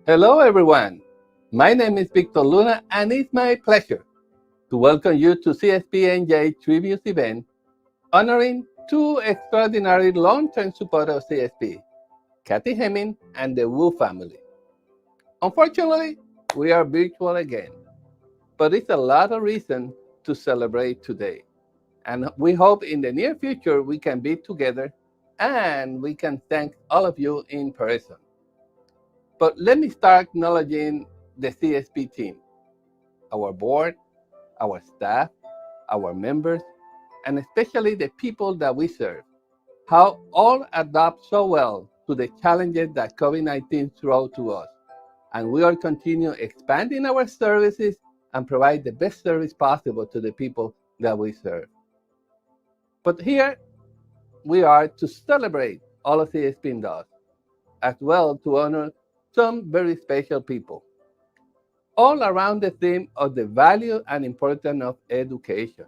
Hello, everyone. My name is Victor Luna, and it's my pleasure to welcome you to CSPNJ Tribute event honoring two extraordinary long-term supporters of CSP, Cathy Hemming and the Wu family. Unfortunately, we are virtual again, but it's a lot of reason to celebrate today. And we hope in the near future we can be together and we can thank all of you in person. But let me start acknowledging the CSP team, our board, our staff, our members, and especially the people that we serve, how all adapt so well to the challenges that COVID-19 throws to us. And we are continue expanding our services and provide the best service possible to the people that we serve. But here we are to celebrate all of CSP does, as well to honor some very special people, all around the theme of the value and importance of education.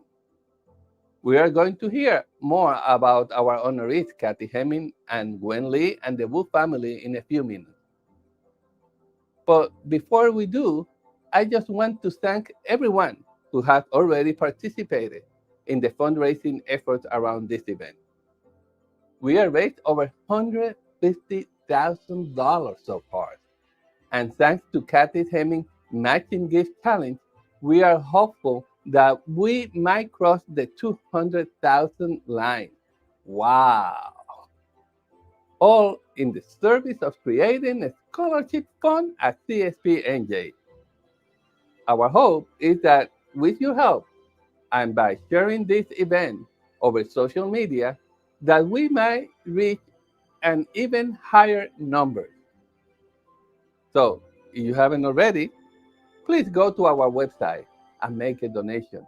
We are going to hear more about our honorees, Cathy Hemming and Gwen and the Wu family in a few minutes. But before we do, I just want to thank everyone who has already participated in the fundraising efforts around this event. We have raised over $150,000 so far. And thanks to Cathy Hemming Matching Gift Challenge, we are hopeful that we might cross the 200,000 line. Wow! All in the service of creating a scholarship fund at CSPNJ. Our hope is that with your help and by sharing this event over social media, that we might reach an even higher number. So, if you haven't already, please go to our website and make a donation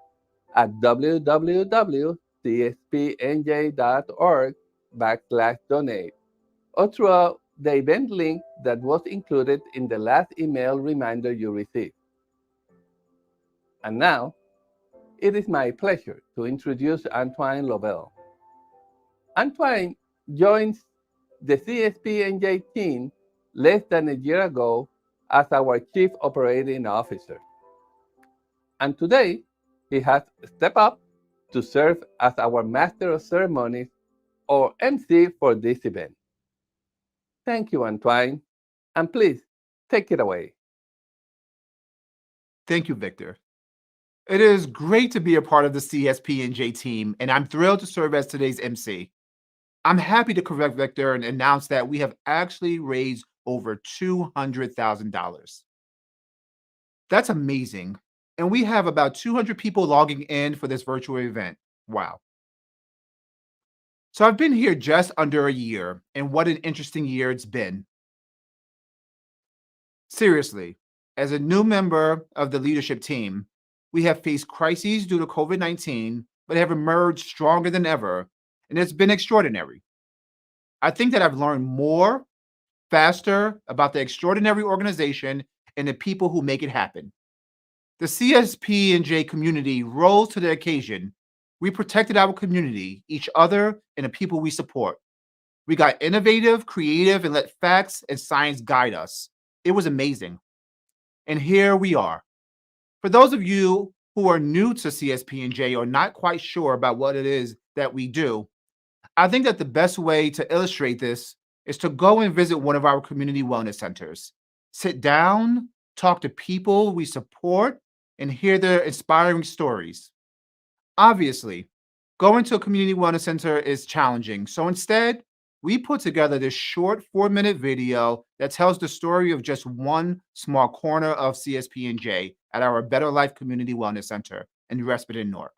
at www.cspnj.org/donate or through the event link that was included in the last email reminder you received. And now, it is my pleasure to introduce Antoine Lobel. Antoine joins the CSPNJ team less than a year ago as our Chief Operating Officer. And today, he has stepped up to serve as our Master of Ceremonies or MC for this event. Thank you, Antoine, and please take it away. Thank you, Victor. It is great to be a part of the CSPNJ team, and I'm thrilled to serve as today's MC. I'm happy to correct Victor and announce that we have actually raised over $200,000. That's amazing. And we have about 200 people logging in for this virtual event. Wow. So I've been here just under a year, and what an interesting year it's been. Seriously, as a new member of the leadership team, we have faced crises due to COVID-19, but have emerged stronger than ever, and it's been extraordinary. I think that I've learned more, faster about the extraordinary organization and the people who make it happen. The CSPNJ community rose to the occasion. We protected our community, each other, and the people we support. We got innovative, creative, and let facts and science guide us. It was amazing. And here we are. For those of you who are new to CSPNJ or not quite sure about what it is that we do, I think that the best way to illustrate this is to go and visit one of our community wellness centers. Sit down, talk to people we support, and hear their inspiring stories. Obviously, going to a community wellness center is challenging, so instead, we put together this short 4-minute video that tells the story of just one small corner of CSPNJ at our Better Life Community Wellness Center in Respite, Newark.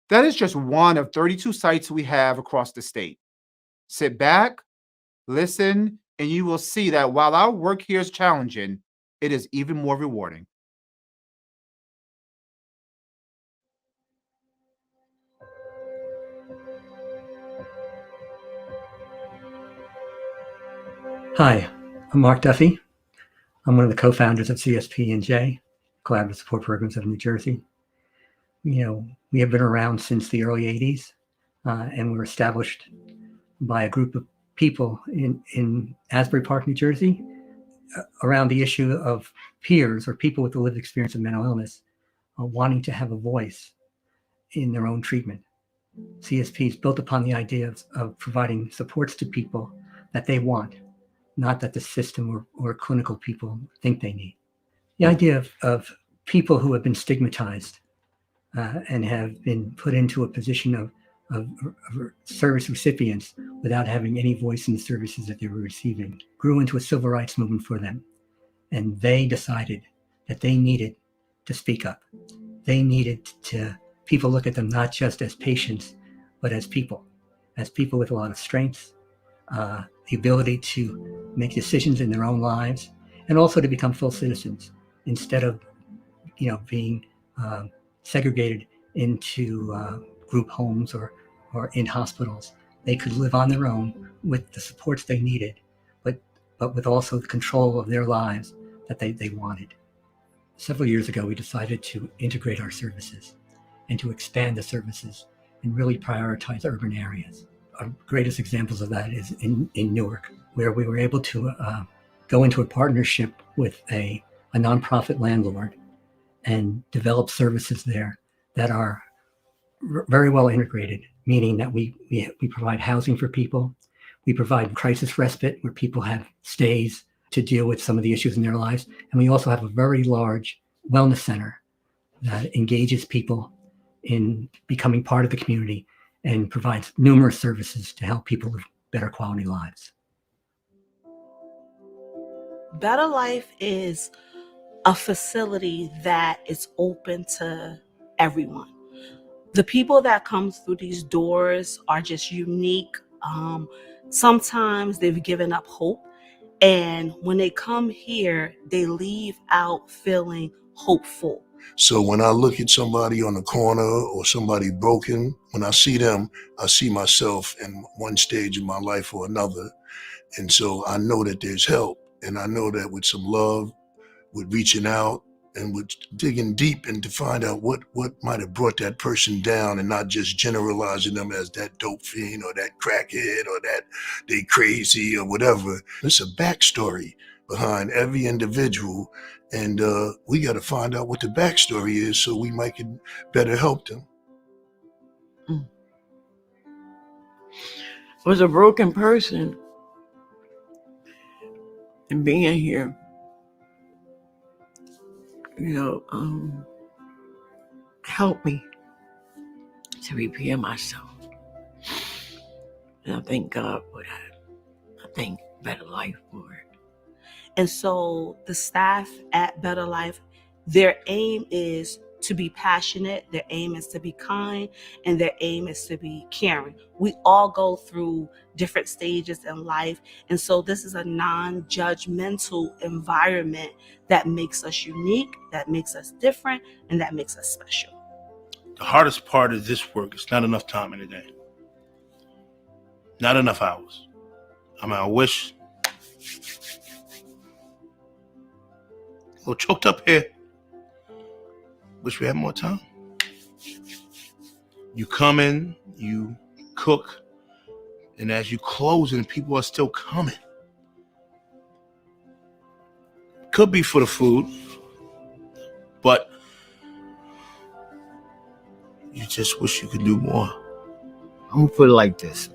That is just one of 32 sites we have across the state. Sit back, listen, and you will see that while our work here is challenging, it is even more rewarding. Hi, I'm Mark Duffy. I'm one of the co-founders of CSPNJ, Collaborative Support Programs of New Jersey. We have been around since the early 80s, and we were established by a group of people in Asbury Park, New Jersey, around the issue of peers or people with the lived experience of mental illness wanting to have a voice in their own treatment. CSP is built upon the idea of providing supports to people that they want, not that the system or clinical people think they need. The idea of people who have been stigmatized and have been put into a position of service recipients without having any voice in the services that they were receiving grew into a civil rights movement for them. And they decided that they needed to speak up. They needed to, people look at them not just as patients, but as people with a lot of strengths, the ability to make decisions in their own lives, and also to become full citizens instead of, being segregated into group homes or in hospitals. They could live on their own with the supports they needed, but with also the control of their lives that they wanted. Several years ago, we decided to integrate our services and to expand the services and really prioritize urban areas. Our greatest examples of that is in Newark, where we were able to go into a partnership with a nonprofit landlord and develop services there that are very well integrated, meaning that we provide housing for people. We provide crisis respite where people have stays to deal with some of the issues in their lives. And we also have a very large wellness center that engages people in becoming part of the community and provides numerous services to help people live better quality lives. Better Life is a facility that is open to everyone. The people that come through these doors are just unique. Sometimes they've given up hope. And when they come here, they leave out feeling hopeful. So when I look at somebody on the corner or somebody broken, when I see them, I see myself in one stage of my life or another. And so I know that there's help. And I know that with some love, with reaching out and with digging deep and to find out what might have brought that person down and not just generalizing them as that dope fiend or that crackhead or that they crazy or whatever. It's a backstory behind every individual. And we got to find out what the backstory is so we might can better help them. Was a broken person, and being here, helped me to repair myself. And I thank God for that. I thank Better Life for it. And so the staff at Better Life, their aim is to be passionate, their aim is to be kind, and their aim is to be caring. We all go through different stages in life, and so this is a non-judgmental environment that makes us unique, that makes us different, and that makes us special. The hardest part of this work is not enough time in the day. Not enough hours. I wish, a little choked up here. Wish we had more time. You come in, you cook, and as you close in, people are still coming. Could be for the food, but you just wish you could do more. I'm gonna put it like this.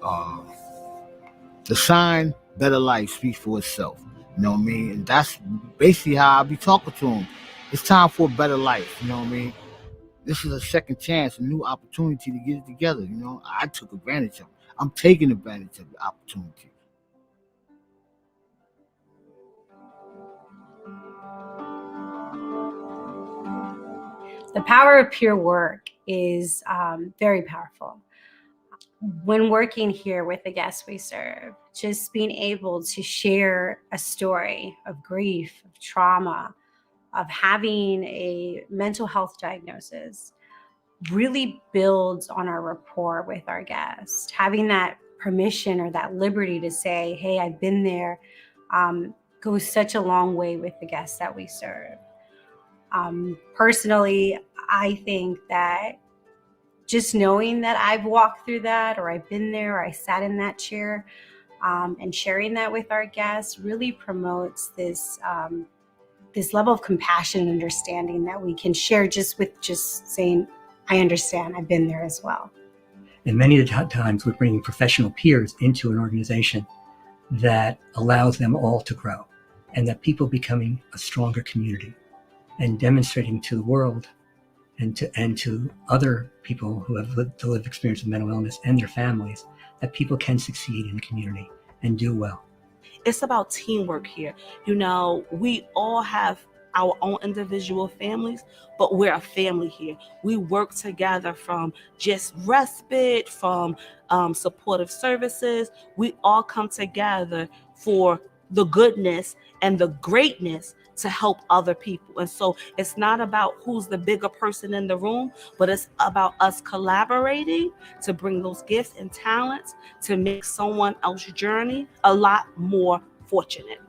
The sign Better Life speaks for itself. You know what I mean? And that's basically how I be talking to them. It's time for a better life. You know what I mean? This is a second chance, a new opportunity to get it together. I took advantage of it. I'm taking advantage of the opportunity. The power of peer work is very powerful. When working here with the guests we serve, just being able to share a story of grief, of trauma, of having a mental health diagnosis really builds on our rapport with our guests. Having that permission or that liberty to say, hey, I've been there, goes such a long way with the guests that we serve. Personally, I think that just knowing that I've walked through that, or I've been there, or I sat in that chair, And sharing that with our guests really promotes this this level of compassion and understanding that we can share just with just saying, I understand, I've been there as well. And many of the times we're bringing professional peers into an organization that allows them all to grow, and that people becoming a stronger community and demonstrating to the world and to other people who have lived experience of mental illness and their families that people can succeed in the community and do well. It's about teamwork here. You know, we all have our own individual families, but we're a family here. We work together from just respite, from supportive services. We all come together for the goodness and the greatness to help other people. And so it's not about who's the bigger person in the room, but it's about us collaborating to bring those gifts and talents to make someone else's journey a lot more fortunate.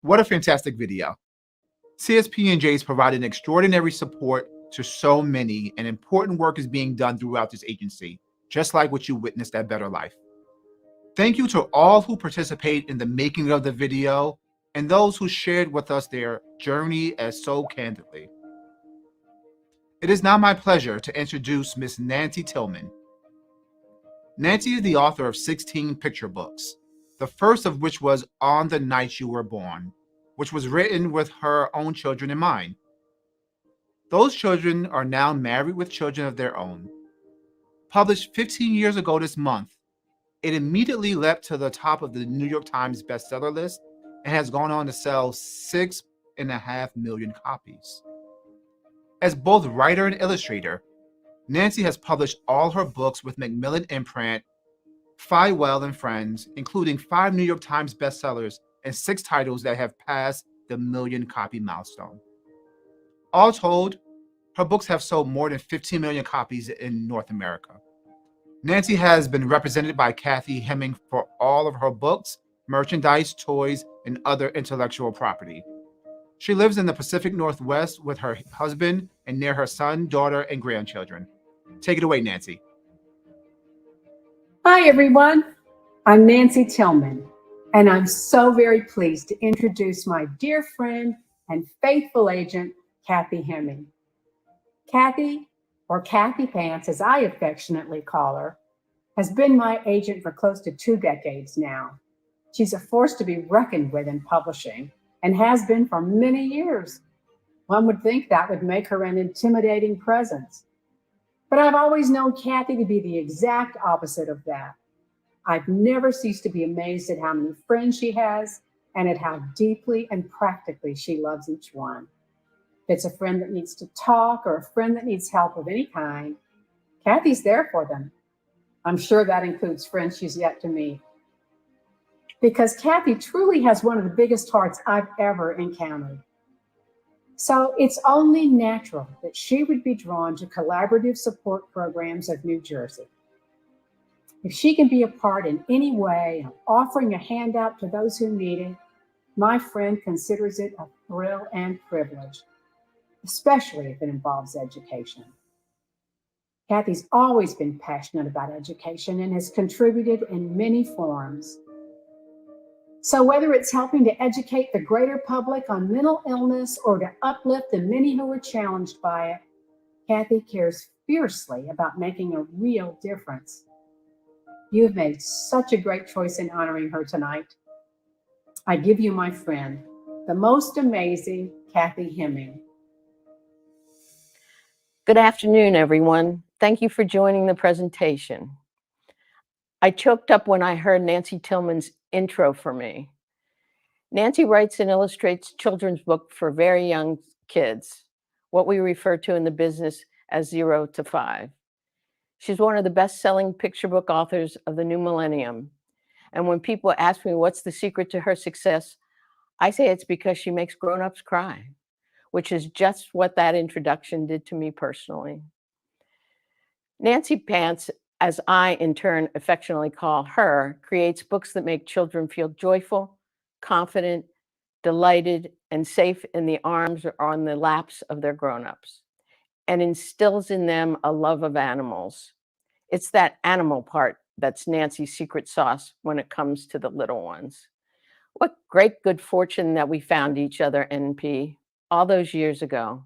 What a fantastic video. CSPNJ is providing extraordinary support to so many, and important work is being done throughout this agency, just like what you witnessed at Better Life. Thank you to all who participate in the making of the video and those who shared with us their journey as so candidly. It is now my pleasure to introduce Miss Nancy Tillman. Nancy is the author of 16 picture books, the first of which was On the Night You Were Born, which was written with her own children in mind. Those children are now married with children of their own. Published 15 years ago this month, it immediately leapt to the top of the New York Times bestseller list and has gone on to sell 6.5 million copies. As both writer and illustrator, Nancy has published all her books with Macmillan Imprint, Fywell and Friends, including 5 New York Times bestsellers and 6 titles that have passed the million-copy milestone. All told, her books have sold more than 15 million copies in North America. Nancy has been represented by Cathy Hemming for all of her books, merchandise, toys, and other intellectual property. She lives in the Pacific Northwest with her husband and near her son, daughter, and grandchildren. Take it away, Nancy. Hi, everyone. I'm Nancy Tillman, and I'm so very pleased to introduce my dear friend and faithful agent, Cathy Hemming. Cathy, or Cathy Pants, as I affectionately call her, has been my agent for close to 2 decades now. She's a force to be reckoned with in publishing and has been for many years. One would think that would make her an intimidating presence. But I've always known Cathy to be the exact opposite of that. I've never ceased to be amazed at how many friends she has and at how deeply and practically she loves each one. If it's a friend that needs to talk or a friend that needs help of any kind, Cathy's there for them. I'm sure that includes friends she's yet to meet. Because Cathy truly has one of the biggest hearts I've ever encountered. So it's only natural that she would be drawn to collaborative support programs of New Jersey. If she can be a part in any way of offering a handout to those who need it, my friend considers it a thrill and privilege, especially if it involves education. Cathy's always been passionate about education and has contributed in many forms. So whether it's helping to educate the greater public on mental illness or to uplift the many who are challenged by it, Cathy cares fiercely about making a real difference. You've made such a great choice in honoring her tonight. I give you my friend, the most amazing Cathy Hemming. Good afternoon, everyone. Thank you for joining the presentation. I choked up when I heard Nancy Tillman's intro for me. Nancy writes and illustrates children's books for very young kids, what we refer to in the business as 0 to 5. She's one of the best-selling picture book authors of the new millennium. And when people ask me what's the secret to her success, I say it's because she makes grown-ups cry, which is just what that introduction did to me personally. Nancy Pants, as I in turn affectionately call her, creates books that make children feel joyful, confident, delighted, and safe in the arms or on the laps of their grown-ups, and instills in them a love of animals. It's that animal part that's Nancy's secret sauce when it comes to the little ones. What great good fortune that we found each other, NP, all those years ago.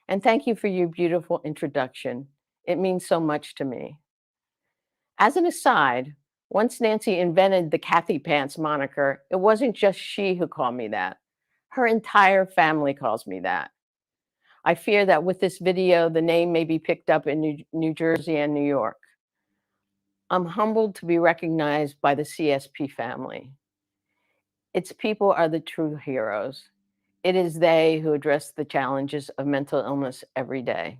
And thank you for your beautiful introduction. It means so much to me. As an aside, once Nancy invented the Cathy Pants moniker, it wasn't just she who called me that. Her entire family calls me that. I fear that with this video, the name may be picked up in New Jersey and New York. I'm humbled to be recognized by the CSP family. Its people are the true heroes. It is they who address the challenges of mental illness every day.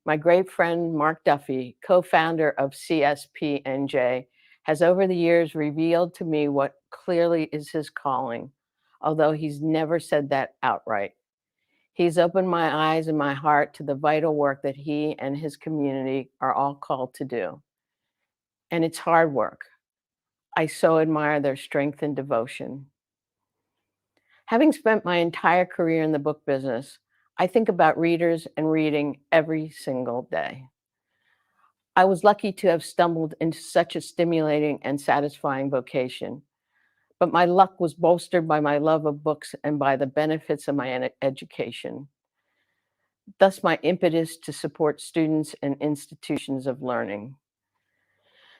My great friend, Mark Duffy, co-founder of CSPNJ, has over the years revealed to me what clearly is his calling, although he's never said that outright. He's opened my eyes and my heart to the vital work that he and his community are all called to do. And it's hard work. I so admire their strength and devotion. Having spent my entire career in the book business, I think about readers and reading every single day. I was lucky to have stumbled into such a stimulating and satisfying vocation, but my luck was bolstered by my love of books and by the benefits of my education. Thus, my impetus to support students and institutions of learning.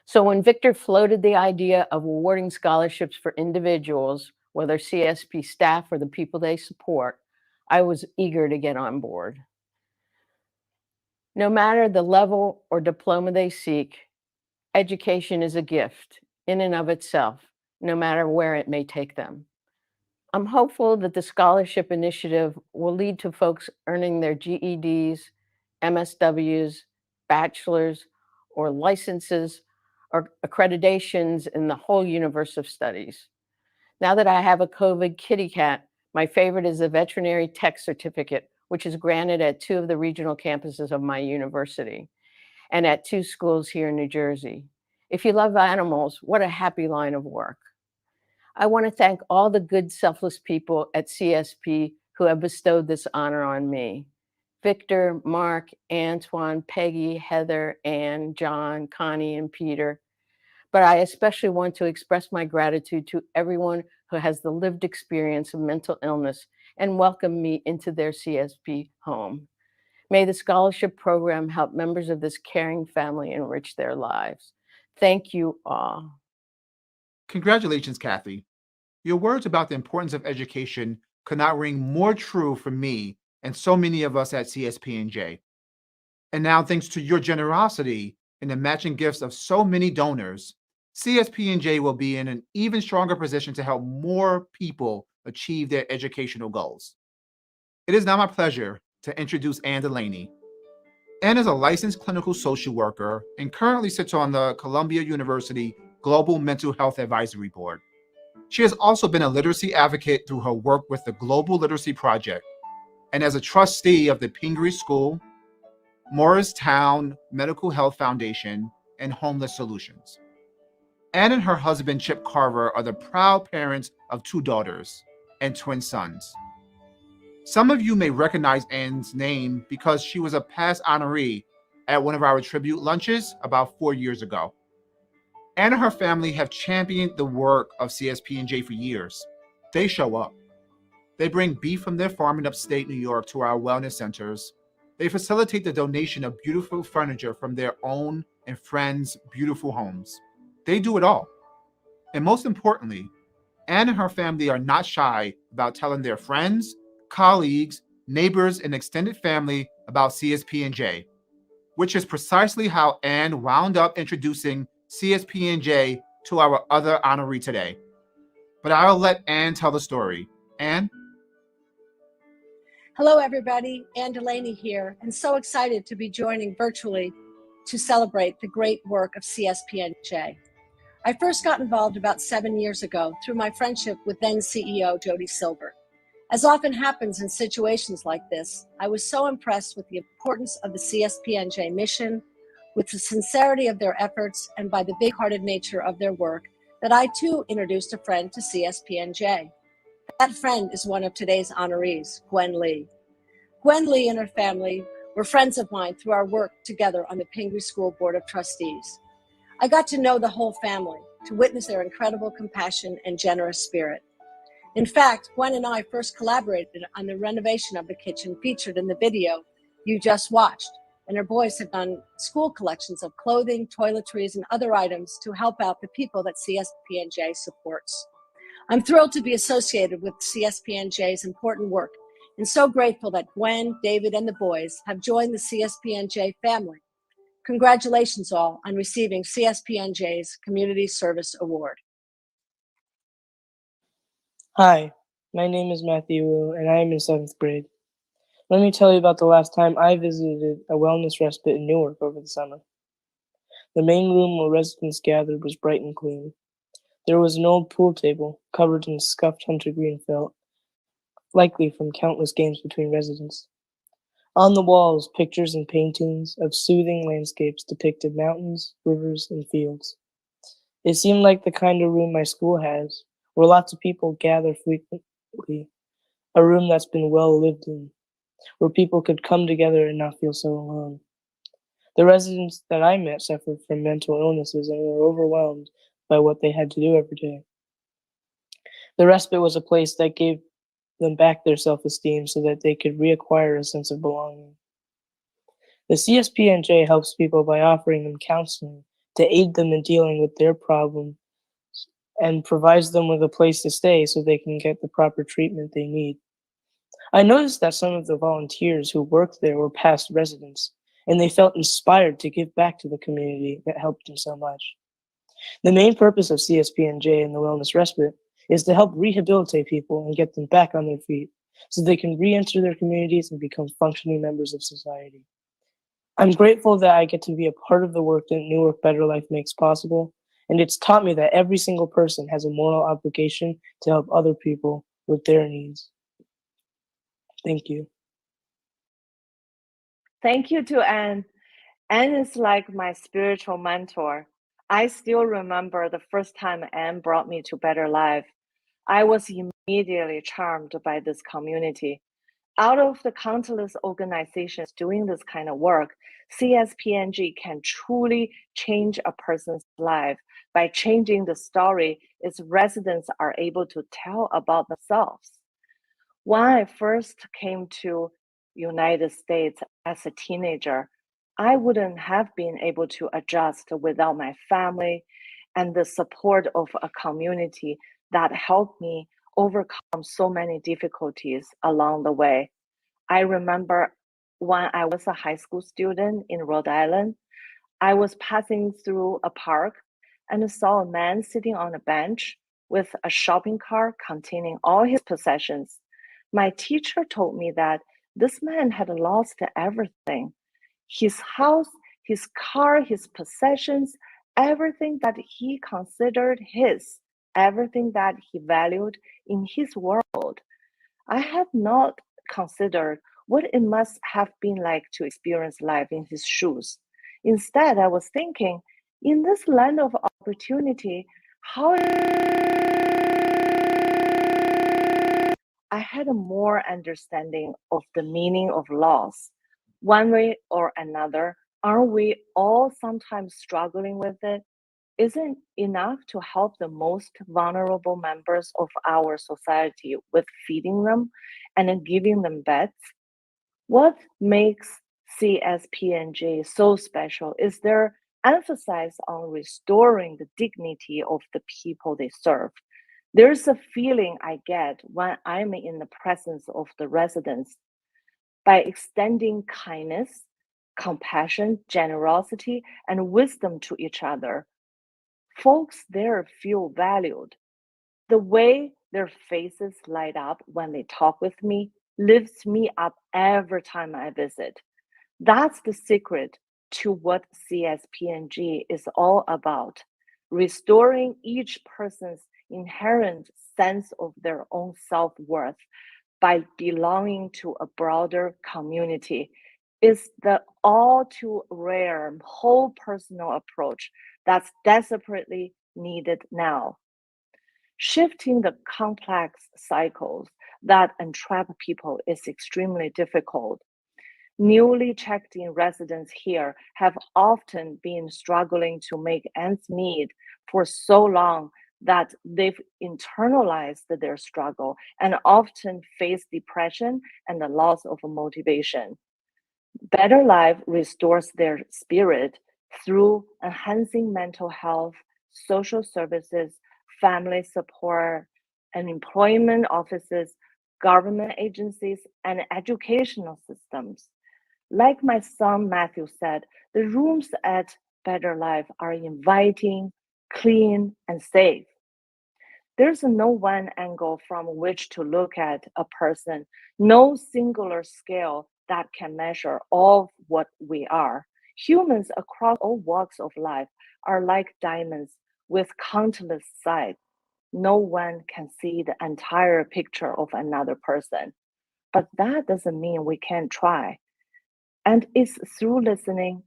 So when Victor floated the idea of awarding scholarships for individuals, whether CSP staff or the people they support, I was eager to get on board. No matter the level or diploma they seek, education is a gift in and of itself, no matter where it may take them. I'm hopeful that the scholarship initiative will lead to folks earning their GEDs, MSWs, bachelors, or licenses or accreditations in the whole universe of studies. Now that I have a COVID kitty cat, my favorite is the veterinary tech certificate, which is granted at 2 of the regional campuses of my university and at 2 schools here in New Jersey. If you love animals, what a happy line of work. I want to thank all the good, selfless people at CSP who have bestowed this honor on me. Victor, Mark, Antoine, Peggy, Heather, Ann, John, Connie, and Peter. But I especially want to express my gratitude to everyone who has the lived experience of mental illness and welcome me into their CSP home. May the scholarship program help members of this caring family enrich their lives. Thank you all. Congratulations, Cathy. Your words about the importance of education could not ring more true for me and so many of us at CSPNJ. And now, thanks to your generosity and the matching gifts of so many donors, CSPNJ will be in an even stronger position to help more people achieve their educational goals. It is now my pleasure to introduce Ann Delaney. Ann is a licensed clinical social worker and currently sits on the Columbia University Global Mental Health Advisory Board. She has also been a literacy advocate through her work with the Global Literacy Project and as a trustee of the Pingree School, Morristown Medical Health Foundation, and Homeless Solutions. Ann and her husband, Chip Carver, are the proud parents of 2 daughters and twin sons. Some of you may recognize Ann's name because she was a past honoree at one of our tribute lunches about 4 years ago. Ann and her family have championed the work of CSPNJ for years. They show up. They bring beef from their farm in upstate New York to our wellness centers. They facilitate the donation of beautiful furniture from their own and friends' beautiful homes. They do it all. And most importantly, Ann and her family are not shy about telling their friends, colleagues, neighbors, and extended family about CSPNJ, which is precisely how Ann wound up introducing CSPNJ to our other honoree today. But I'll let Ann tell the story. Ann? Hello, everybody. Ann Delaney here, and so excited to be joining virtually to celebrate the great work of CSPNJ. I first got involved about 7 years ago through my friendship with then CEO Jody Silver. As often happens in situations like this, I was so impressed with the importance of the CSPNJ mission, with the sincerity of their efforts, and by the big-hearted nature of their work, that I too introduced a friend to CSPNJ. That friend is one of today's honorees, Gwen Lee. Gwen Lee and her family were friends of mine through our work together on the Pingree School Board of Trustees. I got to know the whole family, to witness their incredible compassion and generous spirit. In fact, Gwen and I first collaborated on the renovation of the kitchen featured in the video you just watched, and her boys have done school collections of clothing, toiletries, and other items to help out the people that CSPNJ supports. I'm thrilled to be associated with CSPNJ's important work and so grateful that Gwen, David, and the boys have joined the CSPNJ family. Congratulations all on receiving CSPNJ's Community Service Award. Hi, my name is Matthew Wu, and I am in 7th grade. Let me tell you about the last time I visited a wellness respite in Newark over the summer. The main room where residents gathered was bright and clean. There was an old pool table covered in scuffed hunter green felt, likely from countless games between residents. On the walls, pictures and paintings of soothing landscapes depicted mountains, rivers, and fields. It seemed like the kind of room my school has, where lots of people gather frequently, a room that's been well lived in, where people could come together and not feel so alone. The residents that I met suffered from mental illnesses and were overwhelmed by what they had to do every day. The respite was a place that gave them back their self-esteem so that they could reacquire a sense of belonging. The CSPNJ helps people by offering them counseling to aid them in dealing with their problems and provides them with a place to stay so they can get the proper treatment they need. I noticed that some of the volunteers who worked there were past residents, and they felt inspired to give back to the community that helped them so much. The main purpose of CSPNJ and the Wellness Respite is to help rehabilitate people and get them back on their feet so they can re-enter their communities and become functioning members of society. I'm grateful that I get to be a part of the work that Newark Better Life makes possible, and it's taught me that every single person has a moral obligation to help other people with their needs. Thank you. Thank you to Anne. Anne is like my spiritual mentor. I still remember the first time Anne brought me to Better Life. I was immediately charmed by this community. Out of the countless organizations doing this kind of work, CSPNJ can truly change a person's life by changing the story its residents are able to tell about themselves. When I first came to United States as a teenager, I wouldn't have been able to adjust without my family and the support of a community that helped me overcome so many difficulties along the way. I remember when I was a high school student in Rhode Island, I was passing through a park and saw a man sitting on a bench with a shopping cart containing all his possessions. My teacher told me that this man had lost everything. His house, his car, his possessions, everything that he considered his, everything that he valued in his world. I had not considered what it must have been like to experience life in his shoes. Instead, I was thinking, in this land of opportunity, how I had a more understanding of the meaning of loss. One way or another, aren't we all sometimes struggling with it? Isn't enough to help the most vulnerable members of our society with feeding them and giving them beds? What makes CSPNJ so special is their emphasis on restoring the dignity of the people they serve. There's a feeling I get when I'm in the presence of the residents. By extending kindness, compassion, generosity, and wisdom to each other, folks there feel valued. The way their faces light up when they talk with me lifts me up every time I visit. That's the secret to what CSPNJ is all about, restoring each person's inherent sense of their own self-worth by belonging to a broader community. Is the all too rare whole personal approach that's desperately needed now. Shifting the complex cycles that entrap people is extremely difficult. Newly checked-in residents here have often been struggling to make ends meet for so long that they've internalized their struggle and often face depression and the loss of motivation. Better Life restores their spirit through enhancing mental health, social services, family support, and employment offices, government agencies, and educational systems. Like my son Matthew said, the rooms at Better Life are inviting, clean, and safe. There's no one angle from which to look at a person, no singular scale that can measure all of what we are. Humans across all walks of life are like diamonds with countless sides. No one can see the entire picture of another person. But that doesn't mean we can't try. And it's through listening,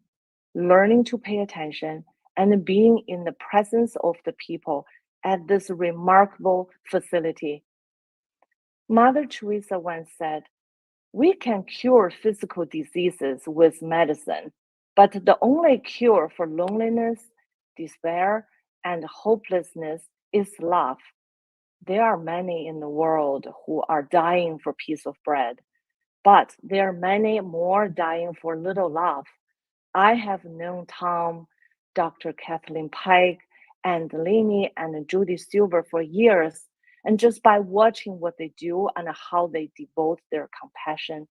learning to pay attention, and being in the presence of the people at this remarkable facility. Mother Teresa once said, "We can cure physical diseases with medicine, but the only cure for loneliness, despair, and hopelessness is love." There are many in the world who are dying for a piece of bread, but there are many more dying for little love. I have known Tom, Dr. Kathleen Pike, and Delaney and Judy Silver for years, and just by watching what they do and how they devote their compassion,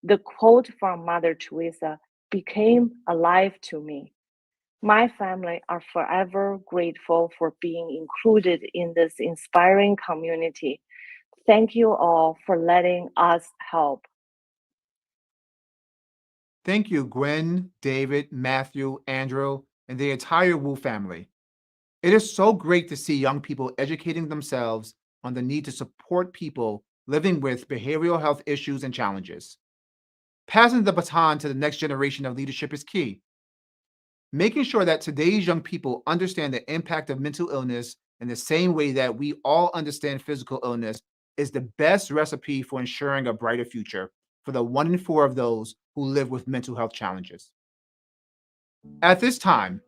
the quote from Mother Teresa became alive to me. My family are forever grateful for being included in this inspiring community. Thank you all for letting us help. Thank you, Gwen, David, Matthew, Andrew, and the entire Wu family. It is so great to see young people educating themselves on the need to support people living with behavioral health issues and challenges. Passing the baton to the next generation of leadership is key. Making sure that today's young people understand the impact of mental illness in the same way that we all understand physical illness is the best recipe for ensuring a brighter future for the 1 in 4 of those who live with mental health challenges. At this time,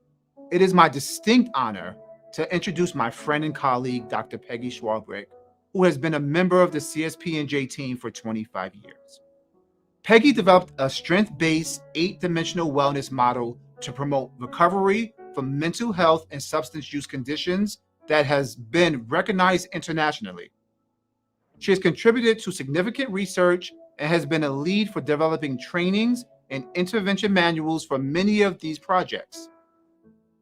it is my distinct honor to introduce my friend and colleague, Dr. Peggy Schwabrick, who has been a member of the CSPNJ team for 25 years. Peggy developed a strength-based 8-dimensional wellness model to promote recovery from mental health and substance use conditions that has been recognized internationally. She has contributed to significant research and has been a lead for developing trainings and intervention manuals for many of these projects.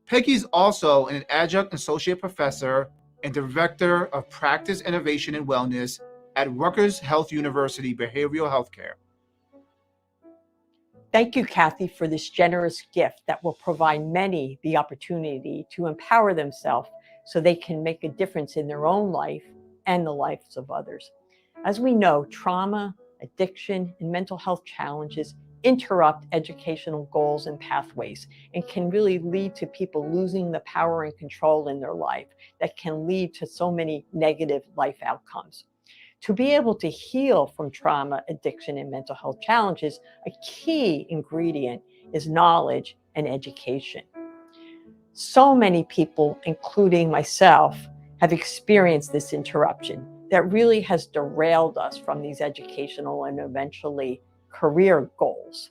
Peggy is also an adjunct associate professor and director of practice innovation and wellness at Rutgers Health University Behavioral Healthcare. Thank you, Cathy, for this generous gift that will provide many the opportunity to empower themselves so they can make a difference in their own life and the lives of others. As we know, trauma, addiction, and mental health challenges interrupt educational goals and pathways and can really lead to people losing the power and control in their life that can lead to so many negative life outcomes. To be able to heal from trauma, addiction, and mental health challenges, a key ingredient is knowledge and education. So many people, including myself, have experienced this interruption that really has derailed us from these educational and eventually career goals.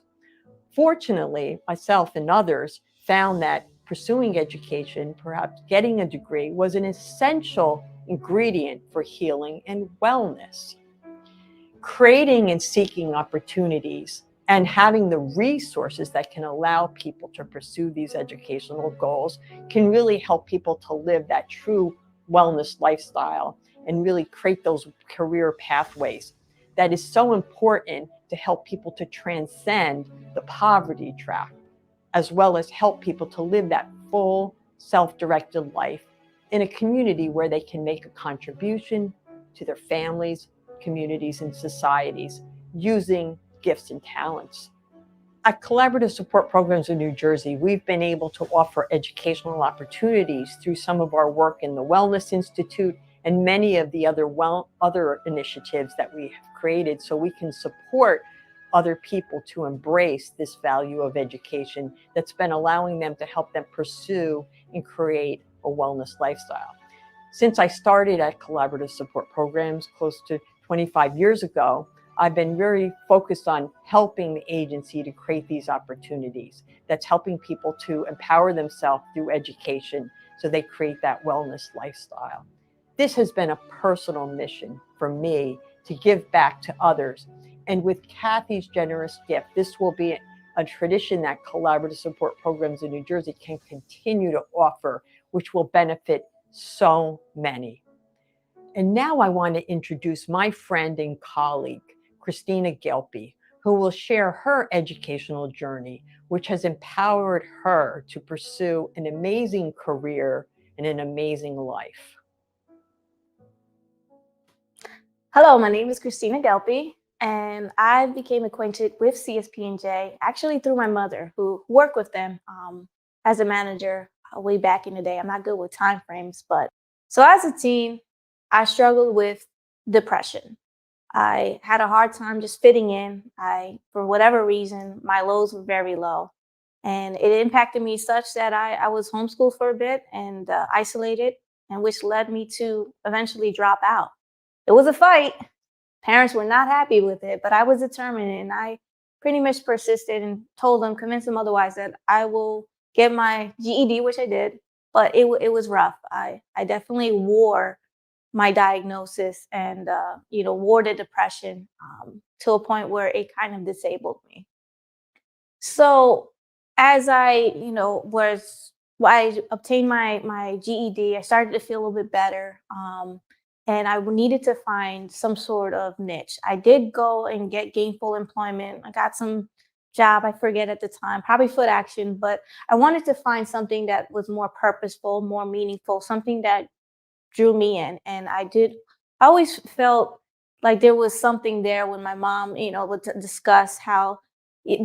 Fortunately, myself and others found that pursuing education, perhaps getting a degree, was an essential ingredient for healing and wellness. Creating and seeking opportunities and having the resources that can allow people to pursue these educational goals can really help people to live that true wellness lifestyle and really create those career pathways that is so important to help people to transcend the poverty trap, as well as help people to live that full self-directed life in a community where they can make a contribution to their families, communities, and societies using gifts and talents. At Collaborative Support Programs in New Jersey, we've been able to offer educational opportunities through some of our work in the Wellness Institute and many of the other initiatives that we have created so we can support other people to embrace this value of education that's been allowing them to help them pursue and create a wellness lifestyle. Since I started at Collaborative Support Programs close to 25 years ago, I've been very focused on helping the agency to create these opportunities. That's helping people to empower themselves through education so they create that wellness lifestyle. This has been a personal mission for me to give back to others. And with Cathy's generous gift, this will be a tradition that Collaborative Support Programs in New Jersey can continue to offer, which will benefit so many. And now I want to introduce my friend and colleague, Christina Gilby, who will share her educational journey, which has empowered her to pursue an amazing career and an amazing life. Hello, my name is Christina Gilby, and I became acquainted with CSPNJ actually through my mother, who worked with them as a manager way back in the day. I'm not good with time frames, but so as a teen, I struggled with depression. I had a hard time just fitting in. For whatever reason, my lows were very low, and it impacted me such that I was homeschooled for a bit and isolated, and which led me to eventually drop out. It was a fight. Parents were not happy with it, but I was determined, and I pretty much persisted and told them, convinced them otherwise, that I will get my GED, which I did, but it was rough. I definitely wore my diagnosis and, wore the depression to a point where it kind of disabled me. So as I obtained my GED, I started to feel a little bit better. And I needed to find some sort of niche. I did go and get gainful employment. I got some job, I forget at the time, probably Foot Action, but I wanted to find something that was more purposeful, more meaningful, something that drew me in. And I always felt like there was something there when my mom, would discuss how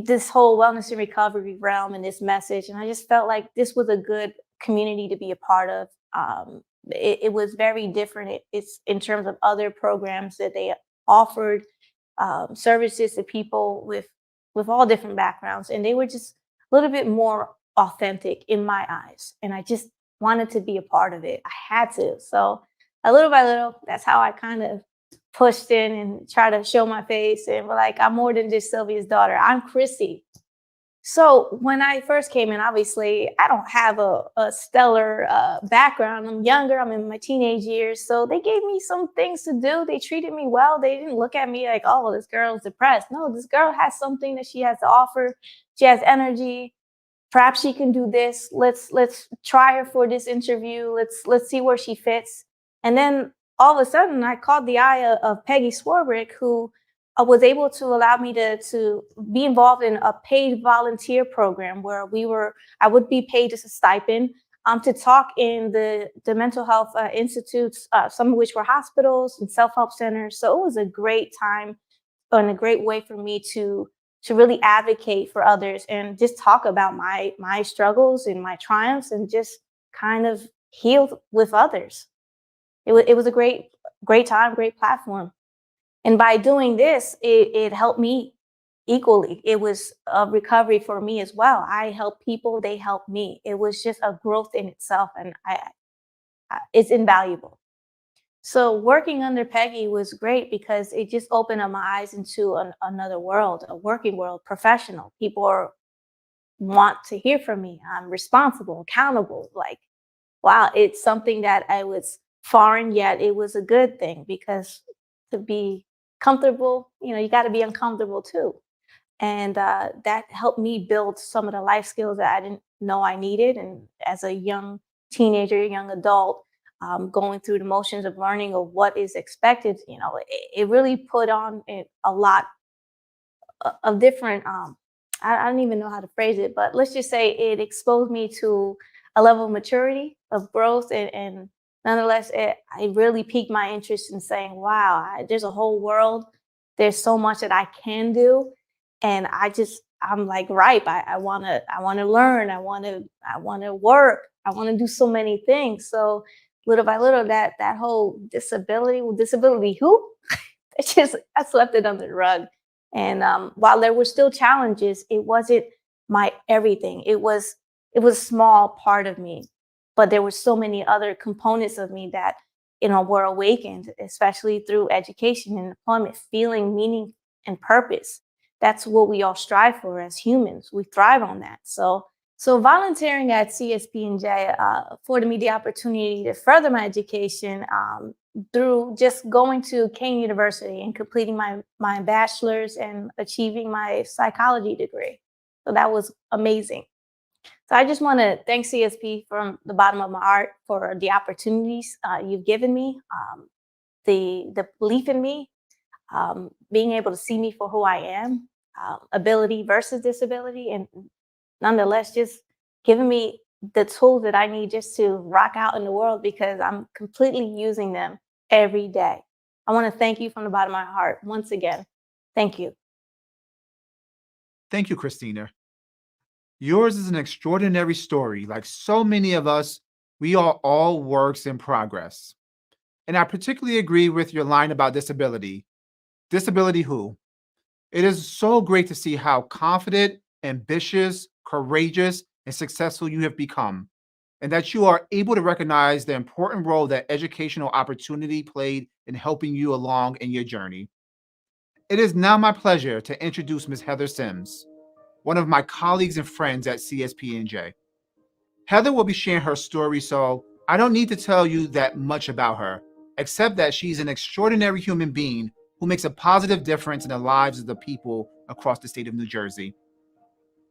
this whole wellness and recovery realm and this message. And I just felt like this was a good community to be a part of. It was very different. It's in terms of other programs that they offered services to people with all different backgrounds, and they were just a little bit more authentic in my eyes. And I just wanted to be a part of it. I had to. So little by little, that's how I kind of pushed in and tried to show my face and were like, I'm more than just Sylvia's daughter. I'm Chrissy. So when I first came in, obviously, I don't have a stellar background. I'm younger. I'm in my teenage years. So they gave me some things to do. They treated me well. They didn't look at me like, oh, this girl's depressed. No, this girl has something that she has to offer. She has energy. Perhaps she can do this. Let's try her for this interview. Let's see where she fits. And then all of a sudden, I caught the eye of Peggy Schwabrick, who was able to allow me to be involved in a paid volunteer program where I would be paid as a stipend to talk in the mental health institutes, some of which were hospitals and self-help centers. So it was a great time and a great way for me to really advocate for others and just talk about my struggles and my triumphs and just kind of heal with others. It was a great time, great platform. And by doing this, it helped me equally. It was a recovery for me as well. I helped people, they helped me. It was just a growth in itself, and it's invaluable. So working under Peggy was great because it just opened up my eyes into another world, a working world, professional. People want to hear from me. I'm responsible, accountable. Like, wow, it's something that I was foreign, yet it was a good thing because to be comfortable, you got to be uncomfortable too. And that helped me build some of the life skills that I didn't know I needed. And as a young teenager, young adult, going through the motions of learning of what is expected, it really put on a lot of different, I don't even know how to phrase it, but let's just say it exposed me to a level of maturity, of growth, and nonetheless, it really piqued my interest in saying, wow, there's a whole world. There's so much that I can do. And I'm like ripe. I wanna learn. I wanna work. I wanna do so many things. So little by little, that whole disability who? It's just, I swept it under the rug. And while there were still challenges, it wasn't my everything. It was a small part of me, but there were so many other components of me that, were awakened, especially through education and employment, feeling meaning and purpose. That's what we all strive for as humans. We thrive on that. So volunteering at CSPNJ afforded me the opportunity to further my education through just going to Kane University and completing my bachelor's and achieving my psychology degree. So that was amazing. So I just want to thank CSP from the bottom of my heart for the opportunities you've given me, the belief in me, being able to see me for who I am, ability versus disability, and nonetheless, just giving me the tools that I need just to rock out in the world, because I'm completely using them every day. I want to thank you from the bottom of my heart once again. Thank you. Thank you, Christina. Yours is an extraordinary story. Like so many of us, we are all works in progress. And I particularly agree with your line about disability. Disability who? It is so great to see how confident, ambitious, courageous, and successful you have become, and that you are able to recognize the important role that educational opportunity played in helping you along in your journey. It is now my pleasure to introduce Ms. Heather Sims, one of my colleagues and friends at CSPNJ. Heather will be sharing her story, so I don't need to tell you that much about her, except that she's an extraordinary human being who makes a positive difference in the lives of the people across the state of New Jersey.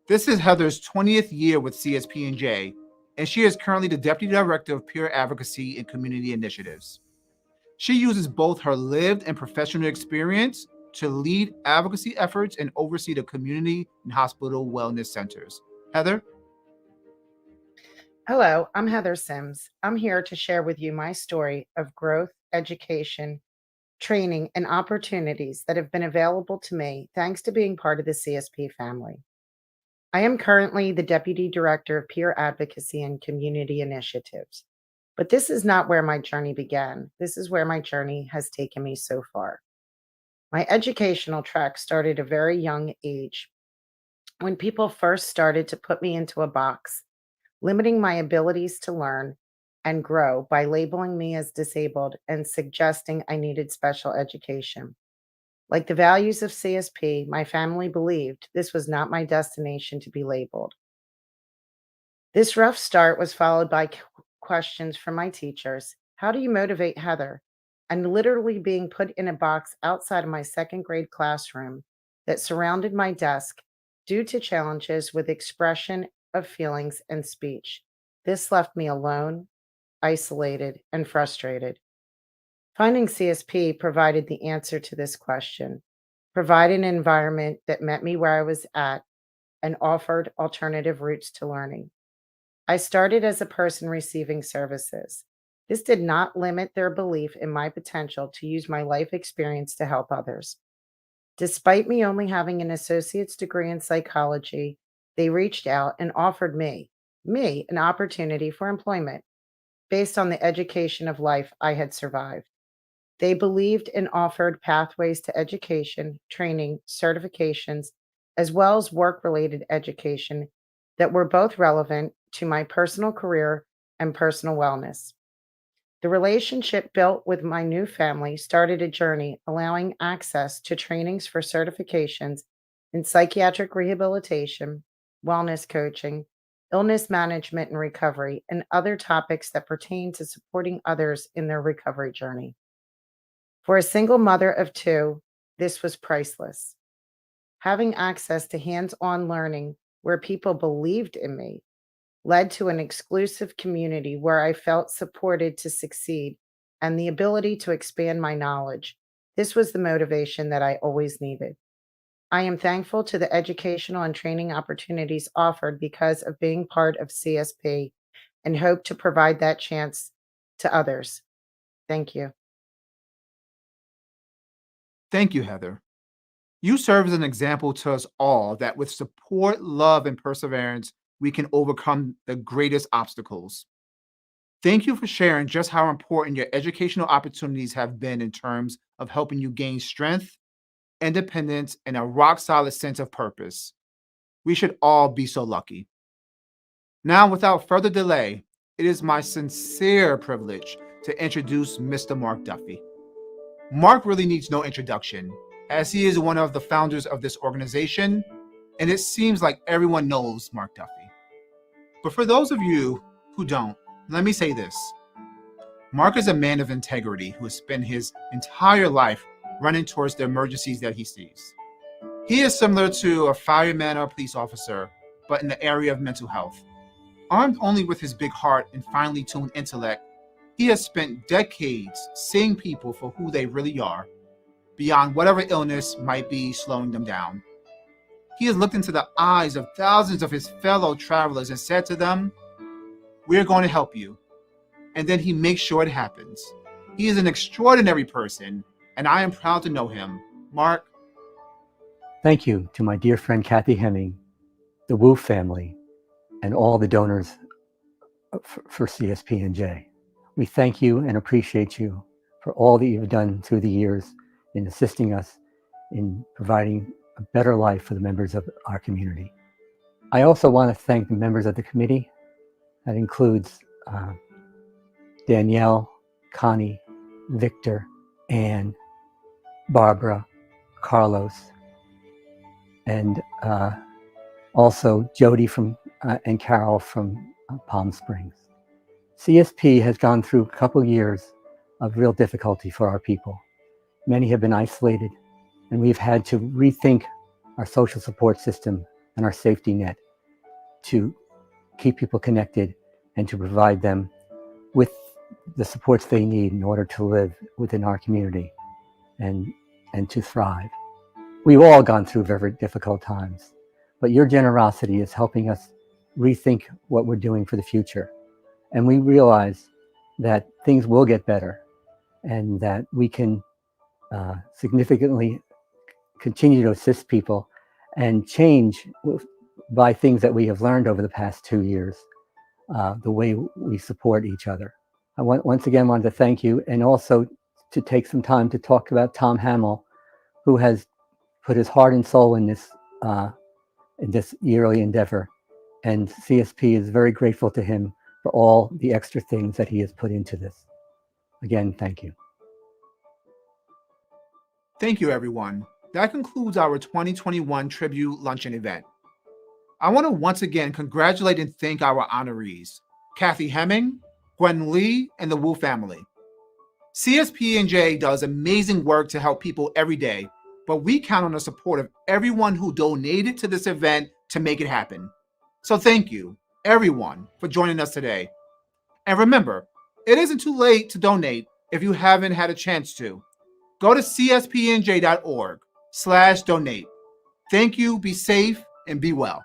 This is Heather's 20th year with CSPNJ, and she is currently the Deputy Director of Peer Advocacy and Community Initiatives. She uses both her lived and professional experience to lead advocacy efforts and oversee the community and hospital wellness centers. Heather? Hello, I'm Heather Sims. I'm here to share with you my story of growth, education, training, and opportunities that have been available to me thanks to being part of the CSP family. I am currently the Deputy Director of Peer Advocacy and Community Initiatives, but this is not where my journey began. This is where my journey has taken me so far. My educational track started at a very young age when people first started to put me into a box, limiting my abilities to learn and grow by labeling me as disabled and suggesting I needed special education. Like the values of CSP, my family believed this was not my destination to be labeled. This rough start was followed by questions from my teachers. How do you motivate Heather? And literally being put in a box outside of my second grade classroom that surrounded my desk due to challenges with expression of feelings and speech. This left me alone, isolated, and frustrated. Finding CSP provided the answer to this question, provided an environment that met me where I was at, and offered alternative routes to learning. I started as a person receiving services. This did not limit their belief in my potential to use my life experience to help others. Despite me only having an associate's degree in psychology, they reached out and offered me, an opportunity for employment based on the education of life I had survived. They believed and offered pathways to education, training, certifications, as well as work-related education that were both relevant to my personal career and personal wellness. The relationship built with my new family started a journey allowing access to trainings for certifications in psychiatric rehabilitation, wellness coaching, illness management and recovery, and other topics that pertain to supporting others in their recovery journey. For a single mother of two, this was priceless. Having access to hands-on learning where people believed in me led to an exclusive community where I felt supported to succeed and the ability to expand my knowledge. This was the motivation that I always needed. I am thankful to the educational and training opportunities offered because of being part of CSP and hope to provide that chance to others. Thank you. Thank you, Heather. You serve as an example to us all that with support, love, and perseverance, we can overcome the greatest obstacles. Thank you for sharing just how important your educational opportunities have been in terms of helping you gain strength, independence, and a rock-solid sense of purpose. We should all be so lucky. Now, without further delay, it is my sincere privilege to introduce Mr. Mark Duffy. Mark really needs no introduction, as he is one of the founders of this organization, and it seems like everyone knows Mark Duffy. But for those of you who don't, let me say this. Mark is a man of integrity who has spent his entire life running towards the emergencies that he sees. He is similar to a fireman or a police officer, but in the area of mental health. Armed only with his big heart and finely tuned intellect, he has spent decades seeing people for who they really are, beyond whatever illness might be slowing them down. He has looked into the eyes of thousands of his fellow travelers and said to them, "We're going to help you." And then he makes sure it happens. He is an extraordinary person, and I am proud to know him. Mark. Thank you to my dear friend Cathy Hemming, the Wu family, and all the donors for CSPNJ. We thank you and appreciate you for all that you've done through the years in assisting us in providing a better life for the members of our community. I also want to thank the members of the committee. That includes Danielle, Connie, Victor, Anne, Barbara, Carlos, and also Jody and Carol from Palm Springs. CSP has gone through a couple years of real difficulty for our people. Many have been isolated, and we've had to rethink our social support system and our safety net to keep people connected and to provide them with the supports they need in order to live within our community and to thrive. We've all gone through very difficult times, but your generosity is helping us rethink what we're doing for the future. And we realize that things will get better and that we can significantly continue to assist people and change by things that we have learned over the past 2 years, the way we support each other. I once again wanted to thank you, and also to take some time to talk about Tom Hamill, who has put his heart and soul in this yearly endeavor. And CSP is very grateful to him for all the extra things that he has put into this. Again, thank you. Thank you, everyone. That concludes our 2021 Tribute Luncheon event. I want to once again congratulate and thank our honorees, Cathy Hemming, Gwen Lee, and the Wu family. CSPNJ does amazing work to help people every day, but we count on the support of everyone who donated to this event to make it happen. So thank you, everyone, for joining us today. And remember, it isn't too late to donate if you haven't had a chance to. Go to cspnj.org/donate. Thank you, be safe, and be well.